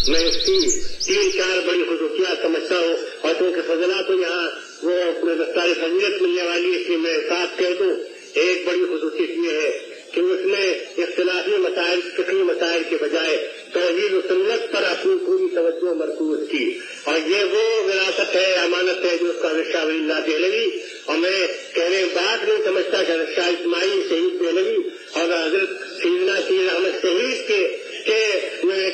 मैं इसकी 3-4 बड़ी खसूसियात समझता हूँ, और क्योंकि फजला तो यहाँ वो अपने दस्तार फजीलत मिलने वाली है, इसलिए मैं साथ कह दूँ। एक बड़ी खसूसियत ये है कि उसने इख्तिलाफी मसाइल, फिक्री मसाइल के बजाय तौहीद और सुन्नत पर अपनी पूरी तवज्जो मरकूज की, और ये वो विरासत है, अमानत है जो उसका शाह वलीउल्लाह देहलवी, और मैं कहने बात नहीं समझता कि शाह इस्माइल शहीद देहलवी और हजरत सैयदना सैयद अहमद शहीद के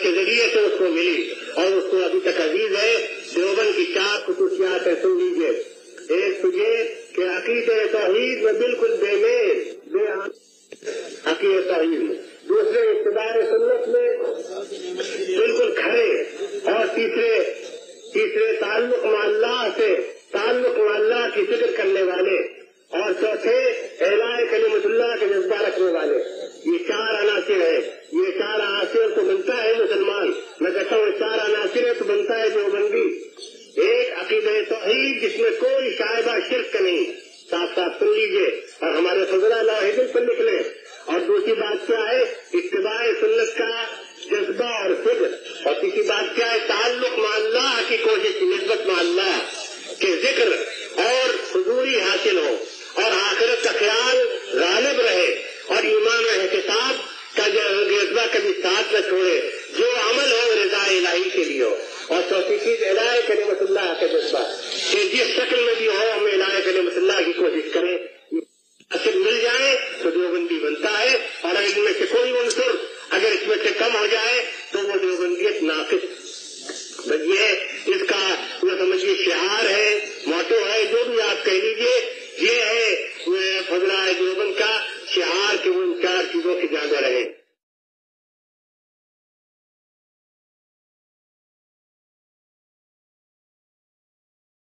जरिए से उसको मिली, और उसको अभी तक अजीज है। देवबंद की 4 खुसूसियात है, सुन लीजिए। एक तुझे कि अकीदे तौहीद में बिल्कुल बेमेल अकीदे तौहीद में, दूसरे इत्तिबाए सुन्नत में बिल्कुल खड़े, और तीसरे ताल्लुक अल्लाह से ताल्लुक अल्लाह की फिक्र करने वाले, और चौथे एलाए कलिमतुल्लाह के जज्बा रखने वाले। ये 4 अनासिर है। ये 4 अनासिर तो बनता है मुसलमान, मैं कहता हूँ 4 अनासिर है तो बनता है देवबंदी। एक अकीदे तौहीद जिसमें कोई शायबा शिर्क नहीं, साफ साफ सुन लीजिए, और हमारे फजला लाहिदिल पर लिख लें। और दूसरी बात क्या है, इत्तिबाए सुन्नत का जज्बा और फिक्र। और तीसरी बात क्या है, ताल्लुक में अल्लाह की कोशिश, निस्बत में अल्लाह के जिक्र और हुजूरी हासिल हो, और आखिरत का ख्याल गालिब रहे, और ईमान और एहतिसाब का जज्बा कभी साथ न छोड़े, जो अमल हो रिज़ा इलाही के लिए हो। और चौथी चीज इलाए कलिमतुल्लाह का जज्बा, कि जिस शक्ल में भी हो हमें इलाए कलिमतुल्लाह की कोशिश करें। असल मिल जाए तो देवबंदी बनता है, और इनमें से कोई उनसुर अगर इसमें से कम हो जाए तो वो देवबंदियत नाकिस। ये इसका वो समझिए शिआर है, मोटो है, जो भी आप कह लीजिए, ये है फजला देवबंद का शिआर कि वो इन 4 चीजों की ज्यादा रहे।